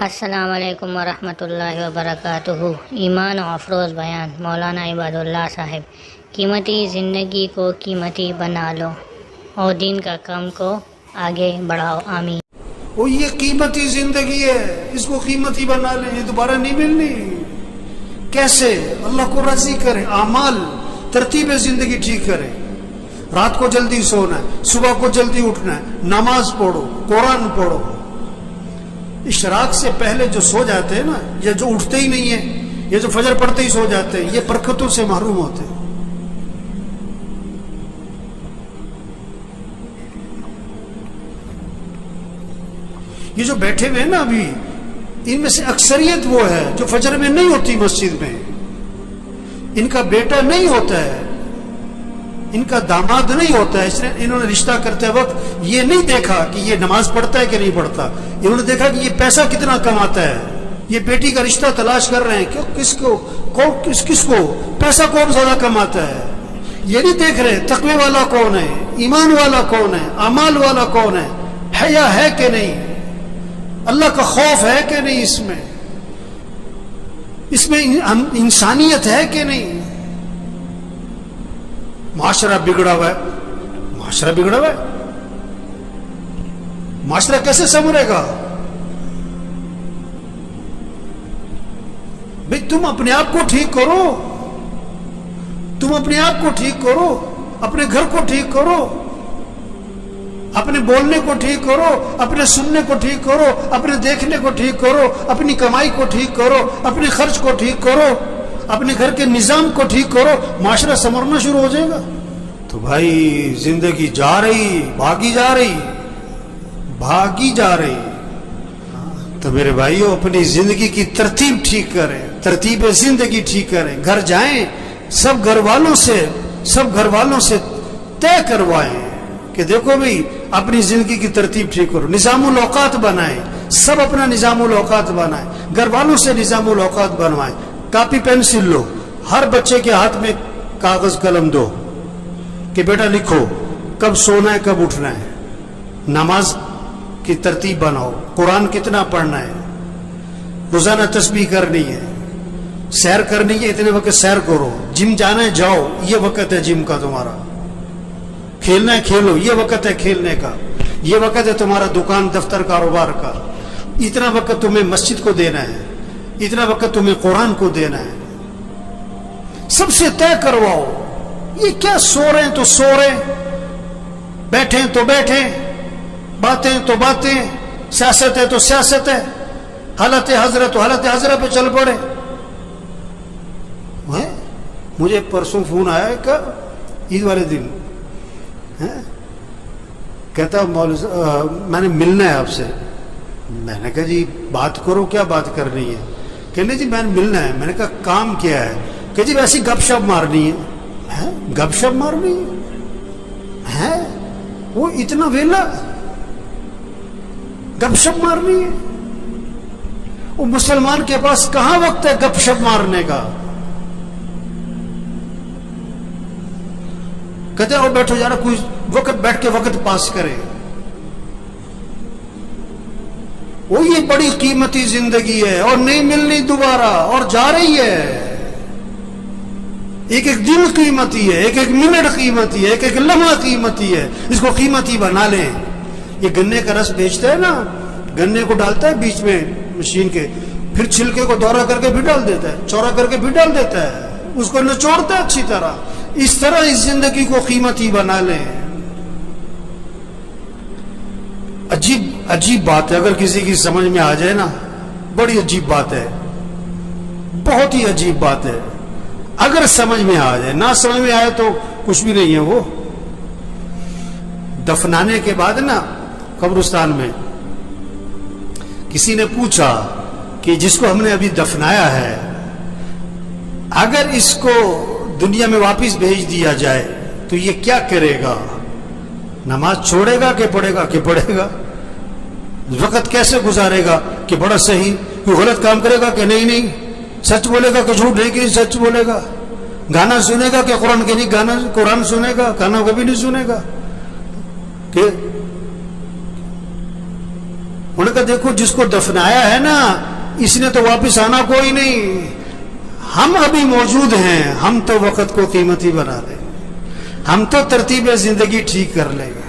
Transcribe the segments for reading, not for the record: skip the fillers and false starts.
السلام علیکم ورحمۃ اللہ وبرکاتہ۔ ایمان و افروز بیان مولانا عباد اللہ صاحب۔ قیمتی زندگی کو قیمتی بنا لو اور دین کا کام کو آگے بڑھاؤ، آمین۔ وہ یہ قیمتی زندگی ہے، اس کو قیمتی بنا لیں، یہ دوبارہ نہیں ملنی۔ کیسے؟ اللہ کو راضی کرے، اعمال ترتیب زندگی ٹھیک کرے۔ رات کو جلدی سونا ہے، صبح کو جلدی اٹھنا ہے، نماز پڑھو، قرآن پڑھو۔ اشراق سے پہلے جو سو جاتے ہیں نا، یا جو اٹھتے ہی نہیں ہیں، یہ جو فجر پڑھتے ہی سو جاتے ہیں، یہ برکتوں سے محروم ہوتے ہیں۔ یہ جو بیٹھے ہوئے ہیں نا ابھی، ان میں سے اکثریت وہ ہے جو فجر میں نہیں ہوتی مسجد میں، ان کا بیٹا نہیں ہوتا ہے، ان کا داماد نہیں ہوتا ہے، اس نے انہوں نے رشتہ کرتے وقت یہ نہیں دیکھا کہ یہ نماز پڑھتا ہے کہ نہیں پڑھتا، انہوں نے دیکھا کہ یہ پیسہ کتنا کماتا ہے۔ یہ بیٹی کا رشتہ تلاش کر رہے ہیں کہ کس کو پیسہ کون زیادہ کماتا ہے، یہ نہیں دیکھ رہے تقوی والا کون ہے، ایمان والا کون ہے، اعمال والا کون ہے، حیا ہے کہ نہیں، اللہ کا خوف ہے کہ نہیں، اس میں انسانیت ہے کہ نہیں۔ معاشرہ بگڑا ہوا ہے، معاشرہ بگڑا ہوا ہے، معاشرہ کیسے سنورے گا؟ بھئی تم اپنے آپ کو ٹھیک کرو، تم اپنے آپ کو ٹھیک کرو، اپنے گھر کو ٹھیک کرو، اپنے بولنے کو ٹھیک کرو، اپنے سننے کو ٹھیک کرو، اپنے دیکھنے کو ٹھیک کرو، اپنی کمائی کو ٹھیک کرو، اپنے خرچ کو ٹھیک کرو، اپنے گھر کے نظام کو ٹھیک کرو، معاشرہ سنورنا شروع ہو جائے گا۔ تو بھائی زندگی جا رہی، بھاگی جا رہی۔ تو میرے بھائیو، اپنی زندگی کی ترتیب ٹھیک کریں، ترتیب زندگی ٹھیک کریں۔ گھر جائیں، سب گھر والوں سے طے کروائیں کہ دیکھو بھئی اپنی زندگی کی ترتیب ٹھیک کرو، نظام الاوقات بنائیں، سب اپنا نظام الاوقات بنائیں، گھر والوں سے نظام الاوقات بنوائیں۔ کاپی پینسل لو، ہر بچے کے ہاتھ میں کاغذ قلم دو کہ بیٹا لکھو کب سونا ہے کب اٹھنا ہے، نماز کی ترتیب بناؤ، قرآن کتنا پڑھنا ہے، روزانہ تسبیح کرنی ہے، سیر کرنی ہے، اتنے وقت سیر کرو، جم جانا ہے جاؤ، یہ وقت ہے جم کا تمہارا، کھیلنا ہے کھیلو، یہ وقت ہے کھیلنے کا، یہ وقت ہے تمہارا دکان دفتر کاروبار کا، اتنا وقت تمہیں مسجد کو دینا ہے، اتنا وقت تمہیں قرآن کو دینا ہے، سب سے طے کرواؤ۔ یہ کیا سو رہے ہیں تو سو رہے، بیٹھیں تو بیٹھیں، باتیں تو باتیں، سیاست ہے تو سیاست ہے، حالت حضرت تو حالت حضرت پہ چل پڑے۔ مجھے پرسوں فون آیا کہ عید والے دن کہتا میں نے ملنا ہے آپ سے۔ میں نے کہا جی بات کرو، کیا بات کرنی ہے؟ کہنے جی میں نے ملنا ہے۔ میں نے کہا کام کیا ہے؟ کہ جی ویسی گپ شپ مارنی ہے۔ گپ شپ مارنی ہے؟ وہ اتنا ویلا گپ شپ مارنی ہے؟ وہ مسلمان کے پاس کہاں وقت ہے گپ شپ مارنے کا؟ کہتے ہیں اور بیٹھو جا رہا، کوئی وقت بیٹھ کے وقت پاس کرے۔ وہ یہ بڑی قیمتی زندگی ہے اور نہیں ملنی دوبارہ، اور جا رہی ہے۔ ایک ایک دن قیمتی ہے، ایک ایک منٹ قیمتی ہے، ایک ایک لمحہ قیمتی ہے، اس کو قیمتی بنا لیں۔ یہ گنے کا رس بیچتا ہے نا، گنے کو ڈالتا ہے بیچ میں مشین کے، پھر چھلکے کو دورہ کر کے بھی ڈال دیتا ہے، چورا کر کے بھی ڈال دیتا ہے، اس کو نچوڑتا ہے اچھی طرح۔ اس طرح اس زندگی کو قیمتی بنا لیں۔ عجیب بات ہے، اگر کسی کی سمجھ میں آ جائے نا، بڑی عجیب بات ہے، بہت ہی عجیب بات ہے۔ اگر سمجھ میں آ جائے، نہ سمجھ میں آئے تو کچھ بھی نہیں ہے۔ وہ دفنانے کے بعد نا قبرستان میں کسی نے پوچھا کہ جس کو ہم نے ابھی دفنایا ہے، اگر اس کو دنیا میں واپس بھیج دیا جائے تو یہ کیا کرے گا؟ نماز چھوڑے گا کہ پڑھے گا؟ کہ پڑھے گا۔ وقت کیسے گزارے گا؟ کہ بڑا صحیح۔ کوئی غلط کام کرے گا کہ نہیں، سچ بولے گا کہ جھوٹ نہیں، کہ سچ بولے گا۔ گانا سنے گا کہ قرآن کے نہیں، گانا قرآن سنے گا، گانا کبھی نہیں سنے گا۔ کہ انہوں نے کہا دیکھو جس کو دفنایا ہے نا اس نے تو واپس آنا کوئی نہیں، ہم ابھی موجود ہیں، ہم تو وقت کو قیمتی بنا لیں، ہم تو ترتیب زندگی ٹھیک کر لیں گے،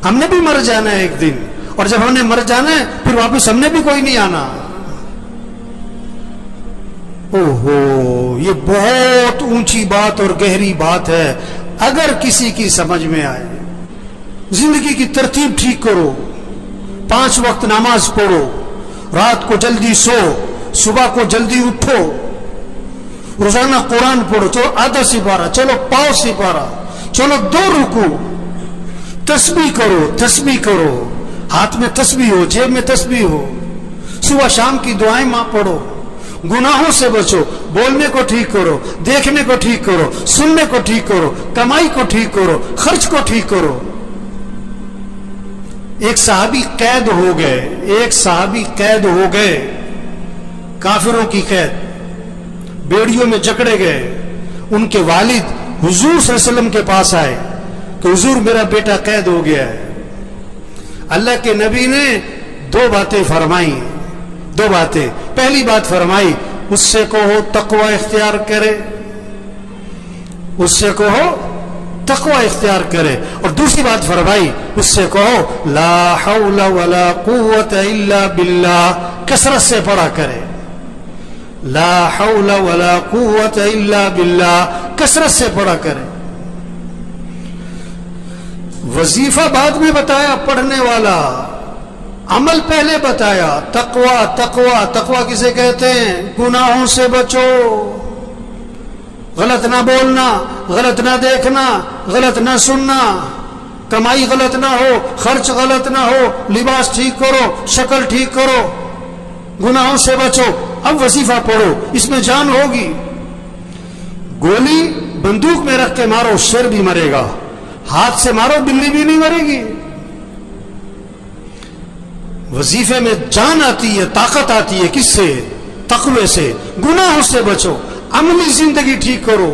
ہم نے بھی مر جانا ہے ایک دن، اور جب ہم نے مر جانا ہے پھر واپس ہم نے بھی کوئی نہیں آنا۔ اوہو، یہ بہت اونچی بات اور گہری بات ہے، اگر کسی کی سمجھ میں آئے۔ زندگی کی ترتیب ٹھیک کرو، 5 وقت نماز پڑھو، رات کو جلدی سو، صبح کو جلدی اٹھو، روزانہ قرآن پڑھو، چلو آدھا سپارہ، چلو پاؤ سپارہ، چلو 2 رکوع، تسبیح کرو، تسبیح کرو، ہاتھ میں تسبیح ہو، جیب میں تسبیح ہو، صبح شام کی دعائیں ماں پڑھو، گناہوں سے بچو، بولنے کو ٹھیک کرو، دیکھنے کو ٹھیک کرو، سننے کو ٹھیک کرو، کمائی کو ٹھیک کرو، خرچ کو ٹھیک کرو۔ ایک صحابی قید ہو گئے، ایک صحابی قید ہو گئے، کافروں کی قید، بیڑیوں میں جکڑے گئے۔ ان کے والد حضور صلی اللہ علیہ وسلم کے پاس آئے کہ حضور میرا بیٹا قید ہو گیا ہے۔ اللہ کے نبی نے 2 باتیں فرمائی، 2 باتیں۔ پہلی بات فرمائی اس سے کہو تقوی اختیار کرے، اس سے کہو تقوی اختیار کرے، اور دوسری بات فرمائی اس سے کہو لا حول ولا قوت الا باللہ، کثرت سے پڑھا کرے، لا حول ولا قوت الا باللہ، کثرت سے پڑھا کرے۔ وظیفہ بعد میں بتایا پڑھنے والا، عمل پہلے بتایا۔ تقوی تقوی تقوی کسے کہتے ہیں؟ گناہوں سے بچو، غلط نہ بولنا، غلط نہ دیکھنا، غلط نہ سننا، کمائی غلط نہ ہو، خرچ غلط نہ ہو، لباس ٹھیک کرو، شکل ٹھیک کرو، گناہوں سے بچو۔ اب وظیفہ پڑھو، اس میں جان ہوگی۔ گولی بندوق میں رکھ کے مارو، شیر بھی مرے گا، ہاتھ سے مارو بلی بھی نہیں مرے گی۔ وظیفے میں جان آتی ہے، طاقت آتی ہے، کس سے؟ تقوی سے۔ گناہوں سے بچو، عملی زندگی ٹھیک کرو۔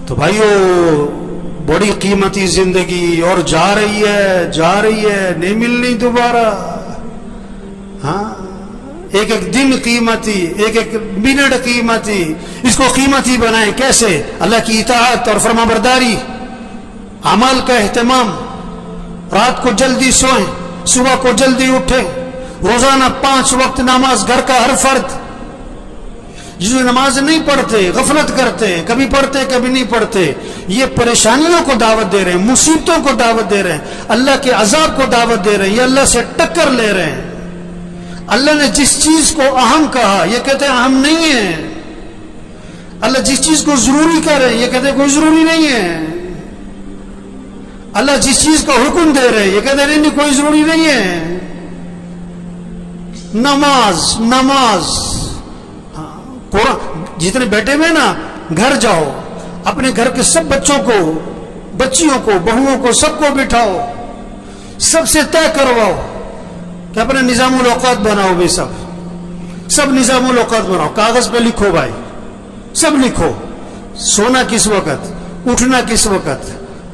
تو بھائیو، بڑی قیمتی زندگی اور جا رہی ہے، جا رہی ہے، نہیں ملنی دوبارہ۔ ہاں، ایک ایک دن قیمتی، ایک ایک منٹ قیمتی، اس کو قیمتی بنائیں۔ کیسے؟ اللہ کی اطاعت اور فرما برداری، اعمال کا اہتمام، رات کو جلدی سوئیں، صبح کو جلدی اٹھیں، روزانہ 5 وقت نماز، گھر کا ہر فرد۔ جو نماز نہیں پڑھتے، غفلت کرتے، کبھی پڑھتے کبھی نہیں پڑھتے، یہ پریشانیوں کو دعوت دے رہے ہیں، مصیبتوں کو دعوت دے رہے ہیں، اللہ کے عذاب کو دعوت دے رہے ہیں، یہ اللہ سے ٹکر لے رہے ہیں۔ اللہ نے جس چیز کو اہم کہا یہ کہتے ہیں اہم نہیں ہے، اللہ جس چیز کو ضروری کہہ رہے ہیں یہ کہتے ہیں کوئی ضروری نہیں ہے، اللہ جس چیز کا حکم دے رہے ہیں یہ کہتے ہیں نہیں کوئی ضروری نہیں ہے۔ نماز نماز، قرآن، جتنے بیٹھے ہوئے نا، گھر جاؤ، اپنے گھر کے سب بچوں کو، بچیوں کو، بہوؤں کو، سب کو بٹھاؤ، سب سے طے کرواؤ کہ اپنا نظام الاوقات بناؤ۔ بھی سب نظام الاوقات بناؤ، کاغذ پہ لکھو بھائی، سب لکھو، سونا کس وقت، اٹھنا کس وقت،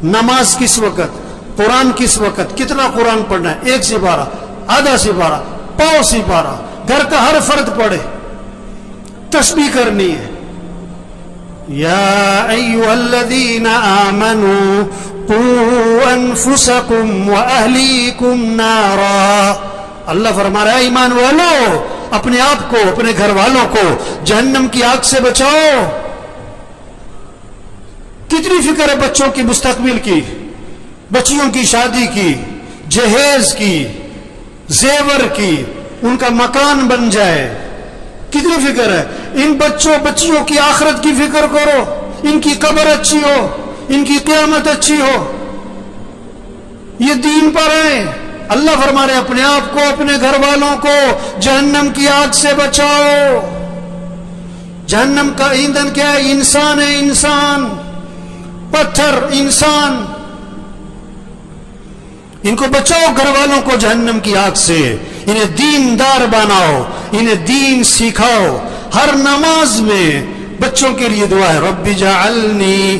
نماز کس وقت، قرآن کس وقت، کتنا قرآن پڑھنا ہے، 1 سپارہ، آدھا سپارہ، پاؤ سپارہ، گھر کا ہر فرد پڑھے، تسبیح کرنی ہے۔ یا ایھا الذین آمنوا قوا انفسکم واہلیکم نارا، اللہ فرما رہا ہے ایمان والو، اپنے آپ کو، اپنے گھر والوں کو جہنم کی آگ سے بچاؤ۔ کتنی فکر ہے بچوں کی مستقبل کی، بچیوں کی شادی کی، جہیز کی، زیور کی، ان کا مکان بن جائے، کتنی فکر ہے۔ ان بچیوں کی آخرت کی فکر کرو، ان کی قبر اچھی ہو، ان کی قیامت اچھی ہو، یہ دین پر ہیں۔ اللہ فرما رہے اپنے آپ کو، اپنے گھر والوں کو جہنم کی آگ سے بچاؤ۔ جہنم کا ایندھن کیا ہے؟ انسان ہے، انسان، پتھر، انسان۔ ان کو بچاؤ، گھر والوں کو جہنم کی آگ سے، انہیں دیندار بناؤ، انہیں دین سکھاؤ۔ ہر نماز میں بچوں کے لیے دعا ہے، رب جعلنی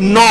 9,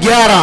11,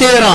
13,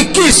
21।